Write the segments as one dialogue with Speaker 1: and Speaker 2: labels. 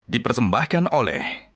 Speaker 1: Dipersembahkan oleh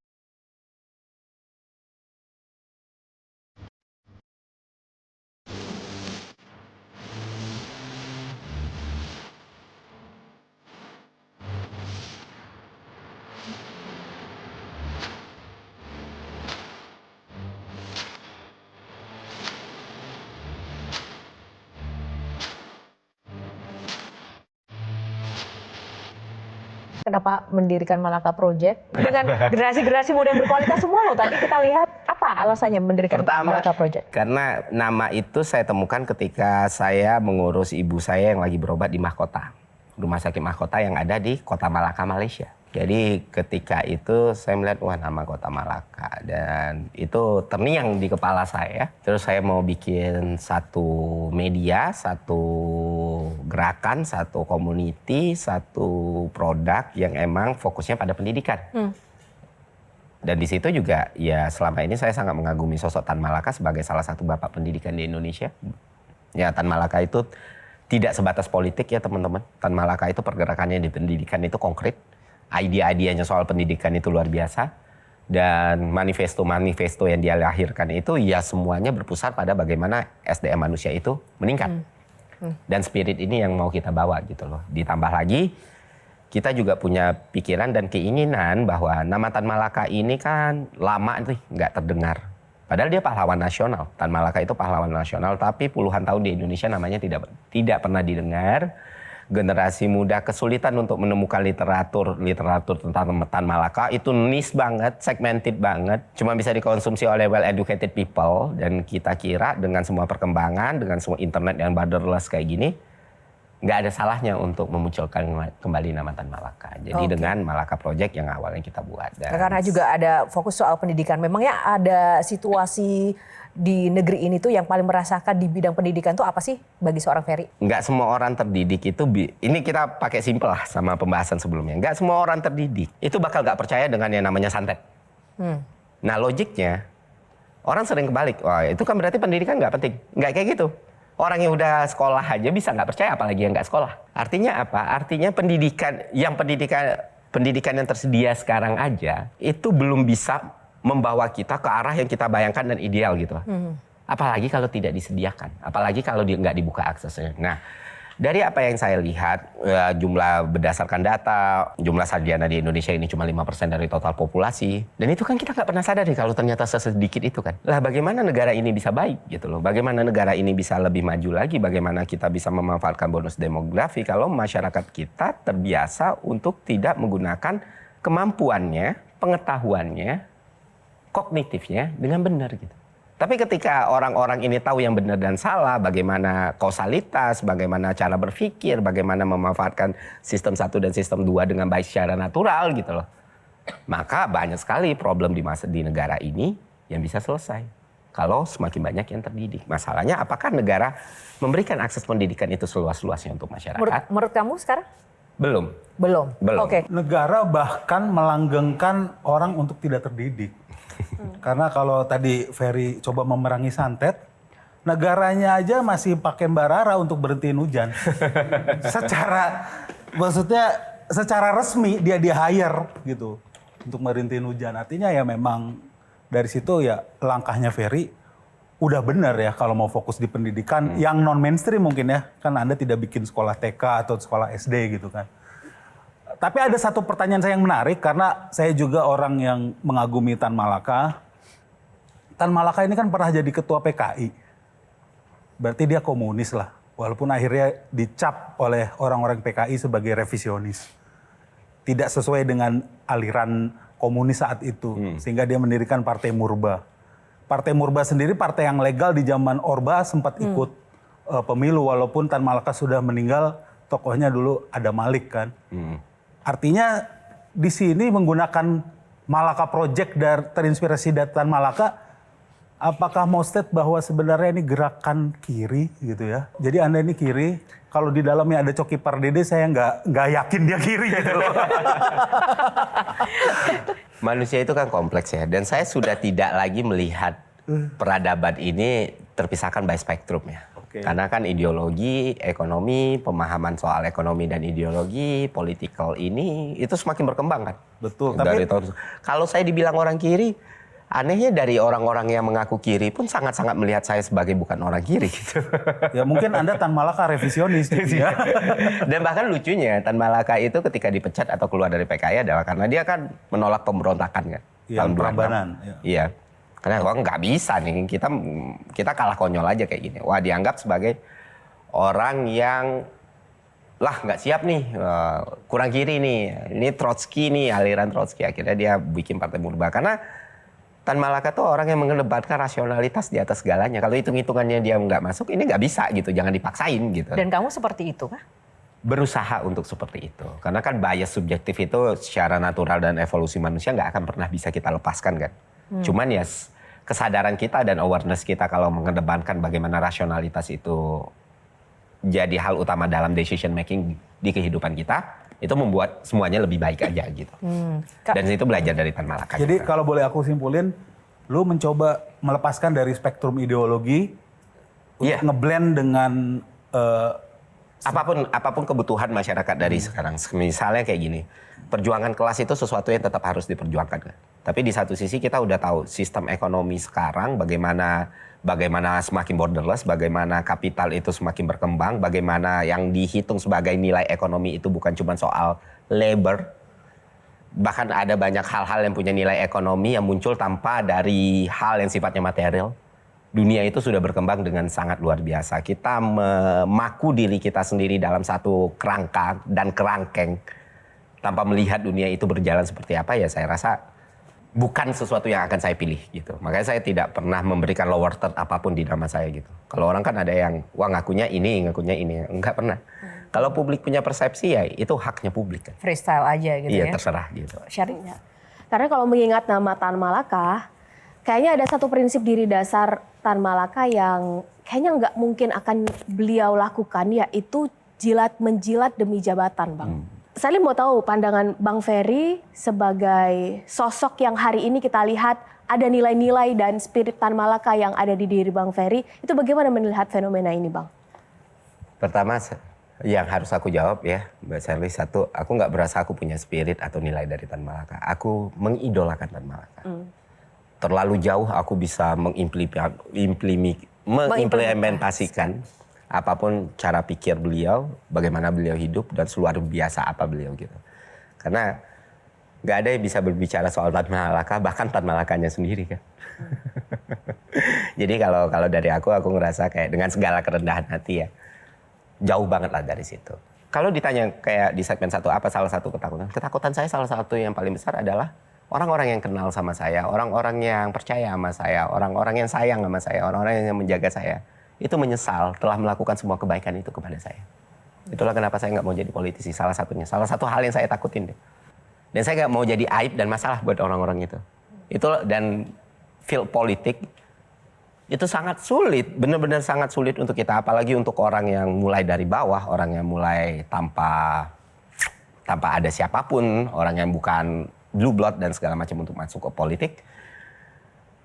Speaker 2: Kenapa mendirikan Malaka Project dengan generasi-generasi muda yang berkualitas semua loh. Tadi kita lihat apa alasannya mendirikan Malaka Project?
Speaker 3: Karena nama itu saya temukan ketika saya mengurus ibu saya yang lagi berobat di Mahkota, rumah sakit Mahkota yang ada di Kota Malaka, Malaysia. Jadi ketika itu saya melihat wah nama Kota Malaka dan itu terngiang di kepala saya. Terus saya mau bikin satu media, satu gerakan, satu community, satu produk yang emang fokusnya pada pendidikan. Dan di situ juga ya selama ini saya sangat mengagumi sosok Tan Malaka sebagai salah satu bapak pendidikan di Indonesia. Ya Tan Malaka itu tidak sebatas politik ya teman-teman. Tan Malaka itu pergerakannya di pendidikan itu konkret. Ide-idenya soal pendidikan itu luar biasa. Dan manifesto-manifesto yang dia lahirkan itu ya semuanya berpusat pada bagaimana SDM manusia itu meningkat. Dan spirit ini yang mau kita bawa gitu loh. Ditambah lagi kita juga punya pikiran dan keinginan bahwa nama Tan Malaka ini kan lama nih nggak terdengar. Padahal dia pahlawan nasional. Tan Malaka itu pahlawan nasional tapi puluhan tahun di Indonesia namanya tidak pernah didengar. Generasi muda kesulitan untuk menemukan literatur tentang Tan Malaka itu niche banget, segmented banget, cuma bisa dikonsumsi oleh well educated people. Dan kita kira dengan semua perkembangan, dengan semua internet yang borderless kayak gini, nggak ada salahnya untuk memunculkan kembali nama Tan Malaka. Jadi dengan Malaka Project yang awalnya kita buat. Dan
Speaker 2: karena juga ada fokus soal pendidikan. Memangnya ada situasi di negeri ini tuh yang paling merasakan di bidang pendidikan tuh apa sih bagi seorang Ferry?
Speaker 3: Nggak semua orang terdidik itu, ini kita pakai simpel lah sama pembahasan sebelumnya. Nggak semua orang terdidik itu bakal nggak percaya dengan yang namanya santet. Nah logiknya, orang sering kebalik. Wah itu kan berarti pendidikan nggak penting. Nggak kayak gitu. Orang yang udah sekolah aja bisa nggak percaya, apalagi yang nggak sekolah. Artinya apa? Artinya pendidikan yang tersedia sekarang aja, itu belum bisa membawa kita ke arah yang kita bayangkan dan ideal gitu. Apalagi kalau tidak disediakan, apalagi kalau nggak dibuka aksesnya. Nah, dari apa yang saya lihat, jumlah berdasarkan data, jumlah sarjana di Indonesia ini cuma 5% dari total populasi. Dan itu kan kita nggak pernah sadar kalau ternyata sesedikit itu kan. Lah bagaimana negara ini bisa baik gitu loh. Bagaimana negara ini bisa lebih maju lagi. Bagaimana kita bisa memanfaatkan bonus demografi kalau masyarakat kita terbiasa untuk tidak menggunakan kemampuannya, pengetahuannya, kognitifnya dengan benar gitu. Tapi ketika orang-orang ini tahu yang benar dan salah, bagaimana kausalitas, bagaimana cara berpikir, bagaimana memanfaatkan sistem 1 dan sistem 2 dengan baik secara natural gitu loh. Maka banyak sekali problem di negara ini yang bisa selesai. Kalau semakin banyak yang terdidik. Masalahnya apakah negara memberikan akses pendidikan itu seluas-luasnya untuk masyarakat?
Speaker 2: Menurut kamu sekarang?
Speaker 3: Belum.
Speaker 2: Oke.
Speaker 4: Negara bahkan melanggengkan orang untuk tidak terdidik. Karena kalau tadi Ferry coba memerangi santet, negaranya aja masih pakai Mbak Rara untuk berhentiin hujan. Secara resmi dia di-hire gitu untuk berhentiin hujan. Artinya ya memang dari situ ya langkahnya Ferry udah benar ya kalau mau fokus di pendidikan yang non mainstream mungkin ya. Kan Anda tidak bikin sekolah TK atau sekolah SD gitu kan. Tapi ada satu pertanyaan saya yang menarik karena saya juga orang yang mengagumi Tan Malaka. Tan Malaka ini kan pernah jadi ketua PKI. Berarti dia komunis lah. Walaupun akhirnya dicap oleh orang-orang PKI sebagai revisionis. Tidak sesuai dengan aliran komunis saat itu. Sehingga dia mendirikan Partai Murba. Partai Murba sendiri partai yang legal di zaman Orba sempat ikut pemilu. Walaupun Tan Malaka sudah meninggal, tokohnya dulu ada Malik kan. Artinya di sini menggunakan Malaka Project terinspirasi dari Tan Malaka, apakah mau state bahwa sebenarnya ini gerakan kiri gitu ya? Jadi Anda ini kiri, kalau di dalamnya ada Coki Pardede saya nggak yakin dia kiri gitu loh.
Speaker 3: Manusia itu kan kompleks ya, dan saya sudah tidak lagi melihat peradaban ini terpisahkan by spektrum ya. Karena kan ideologi, ekonomi, pemahaman soal ekonomi dan ideologi, political ini itu semakin berkembang kan.
Speaker 4: Betul.
Speaker 3: Dari tahun, kalau saya dibilang orang kiri, anehnya dari orang-orang yang mengaku kiri pun sangat-sangat melihat saya sebagai bukan orang kiri gitu.
Speaker 4: Ya mungkin Anda Tan Malaka revisionis gitu ya.
Speaker 3: Dan bahkan lucunya Tan Malaka itu ketika dipecat atau keluar dari PKI adalah karena dia kan menolak pemberontakan kan.
Speaker 4: Iya,
Speaker 3: tahun 26.
Speaker 4: Prambanan.
Speaker 3: Iya. Karena wah nggak bisa nih, kita kalah konyol aja kayak gini. Wah dianggap sebagai orang yang lah nggak siap nih, kurang kiri nih, ini Trotsky nih, aliran Trotsky. Akhirnya dia bikin Partai Murba. Karena Tan Malaka tuh orang yang mengedepankan rasionalitas di atas segalanya. Kalau hitung-hitungannya dia nggak masuk, ini nggak bisa gitu, jangan dipaksain gitu.
Speaker 2: Dan kamu seperti itu kah?
Speaker 3: Berusaha untuk seperti itu. Karena kan bias subjektif itu secara natural dan evolusi manusia nggak akan pernah bisa kita lepaskan kan. Cuman ya kesadaran kita dan awareness kita kalau mengedepankan bagaimana rasionalitas itu jadi hal utama dalam decision making di kehidupan kita, itu membuat semuanya lebih baik aja gitu. Dan itu belajar dari Tan Malaka.
Speaker 4: Jadi
Speaker 3: juga.
Speaker 4: kalau boleh aku simpulin, lu mencoba melepaskan dari spektrum ideologi untuk ngeblend dengan
Speaker 3: apapun kebutuhan masyarakat dari sekarang. Misalnya kayak gini, perjuangan kelas itu sesuatu yang tetap harus diperjuangkan kan. Tapi di satu sisi kita udah tahu sistem ekonomi sekarang bagaimana semakin borderless, bagaimana kapital itu semakin berkembang, bagaimana yang dihitung sebagai nilai ekonomi itu bukan cuma soal labor. Bahkan ada banyak hal-hal yang punya nilai ekonomi yang muncul tanpa dari hal yang sifatnya material. Dunia itu sudah berkembang dengan sangat luar biasa. Kita memaku diri kita sendiri dalam satu kerangka dan kerangkeng tanpa melihat dunia itu berjalan seperti apa, ya saya rasa bukan sesuatu yang akan saya pilih gitu. Makanya saya tidak pernah memberikan lower third apapun di nama saya gitu. Kalau orang kan ada yang wah ngakunya ini, enggak pernah. Kalau publik punya persepsi ya itu haknya publik kan.
Speaker 2: Freestyle aja gitu ya.
Speaker 3: Iya, terserah gitu.
Speaker 2: Syariah.
Speaker 1: Karena kalau mengingat nama Tan Malaka, kayaknya ada satu prinsip diri dasar Tan Malaka yang kayaknya nggak mungkin akan beliau lakukan, yaitu jilat-menjilat demi jabatan, Bang. Saya mau tahu pandangan Bang Ferry sebagai sosok yang hari ini kita lihat ada nilai-nilai dan spirit Tan Malaka yang ada di diri Bang Ferry. Itu bagaimana melihat fenomena ini, Bang?
Speaker 3: Pertama yang harus aku jawab ya, Mbak Sherly, satu, aku nggak berasa aku punya spirit atau nilai dari Tan Malaka. Aku mengidolakan Tan Malaka. Terlalu jauh aku bisa mengimplementasikan apapun cara pikir beliau, bagaimana beliau hidup, dan luar biasa apa beliau gitu. Karena nggak ada yang bisa berbicara soal Tan Malaka, bahkan Tan Malakanya sendiri kan. Jadi kalau dari aku ngerasa kayak dengan segala kerendahan hati ya, jauh banget lah dari situ. Kalau ditanya kayak di segmen satu, apa salah satu ketakutan? Ketakutan saya salah satu yang paling besar adalah orang-orang yang kenal sama saya, orang-orang yang percaya sama saya, orang-orang yang sayang sama saya, orang-orang yang menjaga saya. Itu menyesal telah melakukan semua kebaikan itu kepada saya. Itulah kenapa saya nggak mau jadi politisi, salah satunya. Salah satu hal yang saya takutin deh. Dan saya nggak mau jadi aib dan masalah buat orang-orang itu. Dan field politik itu sangat sulit, benar-benar sangat sulit untuk kita. Apalagi untuk orang yang mulai dari bawah, orang yang mulai tanpa ada siapapun, orang yang bukan blue blood dan segala macam untuk masuk ke politik.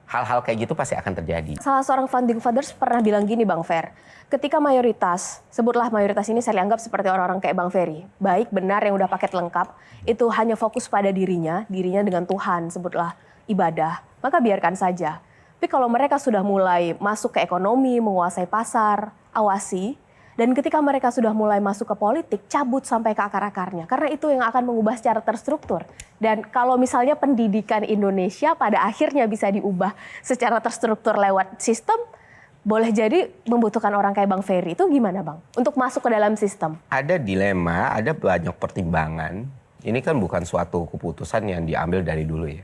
Speaker 3: Hal-hal kayak gitu pasti akan terjadi.
Speaker 1: Salah seorang founding fathers pernah bilang gini, Bang Fer. Ketika mayoritas, sebutlah mayoritas ini saya anggap seperti orang-orang kayak Bang Ferry. Baik, benar, yang udah paket lengkap. Itu hanya fokus pada dirinya dengan Tuhan, sebutlah ibadah. Maka biarkan saja. Tapi kalau mereka sudah mulai masuk ke ekonomi, menguasai pasar, awasi. Dan ketika mereka sudah mulai masuk ke politik, cabut sampai ke akar-akarnya. Karena itu yang akan mengubah secara terstruktur. Dan kalau misalnya pendidikan Indonesia pada akhirnya bisa diubah secara terstruktur lewat sistem, boleh jadi membutuhkan orang kayak Bang Ferry. Itu gimana, Bang? Untuk masuk ke dalam sistem.
Speaker 3: Ada dilema, ada banyak pertimbangan. Ini kan bukan suatu keputusan yang diambil dari dulu ya.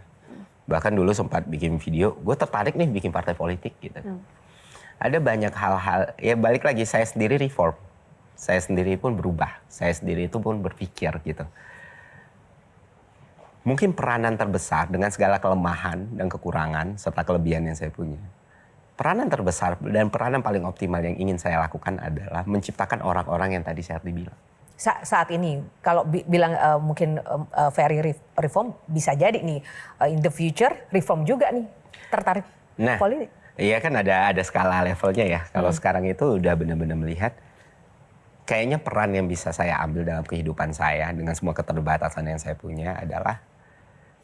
Speaker 3: Bahkan dulu sempat bikin video, gue tertarik nih bikin partai politik gitu. Ada banyak hal-hal, ya balik lagi saya sendiri reform. Saya sendiri pun berubah, saya sendiri itu pun berpikir gitu. Mungkin peranan terbesar dengan segala kelemahan dan kekurangan serta kelebihan yang saya punya. Peranan terbesar dan peranan paling optimal yang ingin saya lakukan adalah menciptakan orang-orang yang tadi saya bilang.
Speaker 2: Saat ini kalau bilang mungkin Ferry reform, bisa jadi nih in the future reform juga nih tertarik politik.
Speaker 3: Iya kan ada skala levelnya ya. Kalau sekarang itu udah benar-benar melihat kayaknya peran yang bisa saya ambil dalam kehidupan saya dengan semua keterbatasan yang saya punya adalah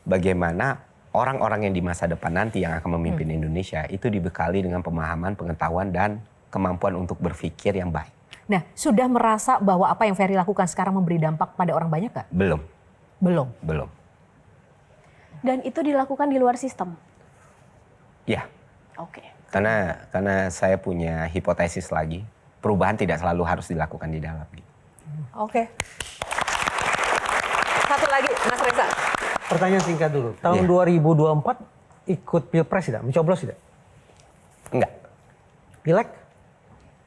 Speaker 3: bagaimana orang-orang yang di masa depan nanti yang akan memimpin Indonesia itu dibekali dengan pemahaman, pengetahuan, dan kemampuan untuk berpikir yang baik.
Speaker 2: Nah, sudah merasa bahwa apa yang Ferry lakukan sekarang memberi dampak pada orang banyak nggak?
Speaker 3: Belum,
Speaker 2: Belum.
Speaker 3: belum.
Speaker 1: Dan itu dilakukan di luar sistem.
Speaker 3: Ya,
Speaker 1: Oke.
Speaker 3: karena saya punya hipotesis lagi, perubahan tidak selalu harus dilakukan di dalam.
Speaker 2: Oke. Satu lagi, Mas Reza.
Speaker 5: Pertanyaan singkat dulu. Tahun
Speaker 3: Iya.
Speaker 5: 2024 ikut pilpres tidak? Mencoblos tidak?
Speaker 3: Enggak,
Speaker 5: Pileg?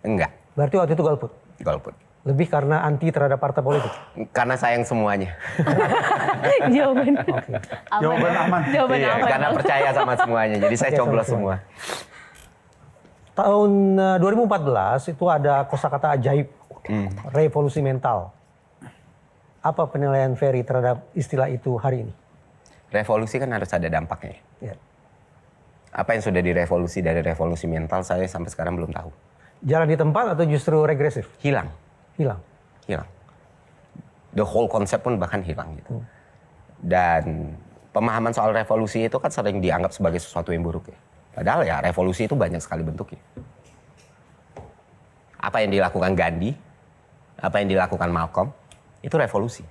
Speaker 3: enggak,
Speaker 5: Berarti waktu itu golput.
Speaker 3: golput.
Speaker 5: Lebih karena anti terhadap partai politik.
Speaker 3: Karena sayang semuanya.
Speaker 1: Jawaban.
Speaker 4: Jawaban aman.
Speaker 1: Jawaban
Speaker 3: Iya,
Speaker 1: aman.
Speaker 3: karena percaya sama semuanya. Jadi saya
Speaker 5: Percaya sama
Speaker 3: coblos
Speaker 5: semuanya.
Speaker 3: semua.
Speaker 5: Tahun 2014 itu ada kosakata ajaib, revolusi mental. Apa penilaian Ferry terhadap istilah itu hari ini?
Speaker 3: Revolusi kan harus ada dampaknya.
Speaker 5: Ya.
Speaker 3: Apa yang sudah direvolusi dari revolusi mental saya sampai sekarang belum tahu.
Speaker 5: Jalan di tempat atau justru regresif?
Speaker 3: Hilang,
Speaker 5: Hilang.
Speaker 3: hilang. The whole konsep pun bahkan hilang gitu. Dan pemahaman soal revolusi itu kan sering dianggap sebagai sesuatu yang buruk ya. Padahal ya revolusi itu banyak sekali bentuknya. Apa yang dilakukan Gandhi, apa yang dilakukan Malcolm, itu revolusi.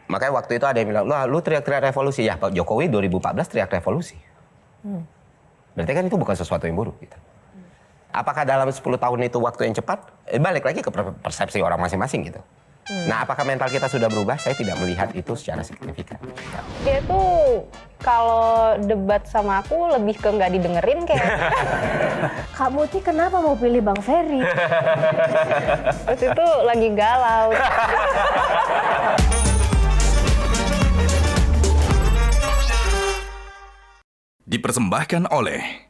Speaker 3: Makanya waktu itu ada yang bilang, lu teriak-teriak revolusi. Ya Pak Jokowi 2014 teriak revolusi. Berarti kan itu bukan sesuatu yang buruk gitu. Apakah dalam 10 tahun itu waktu yang cepat? Balik lagi ke persepsi orang masing-masing gitu. Nah, apakah mental kita sudah berubah? Saya tidak melihat itu secara signifikan.
Speaker 6: Dia tuh kalau debat sama aku lebih ke nggak didengerin kayak.
Speaker 1: Kak Muti kenapa mau pilih Bang Ferry?
Speaker 6: Terus itu lagi galau.
Speaker 7: Dipersembahkan oleh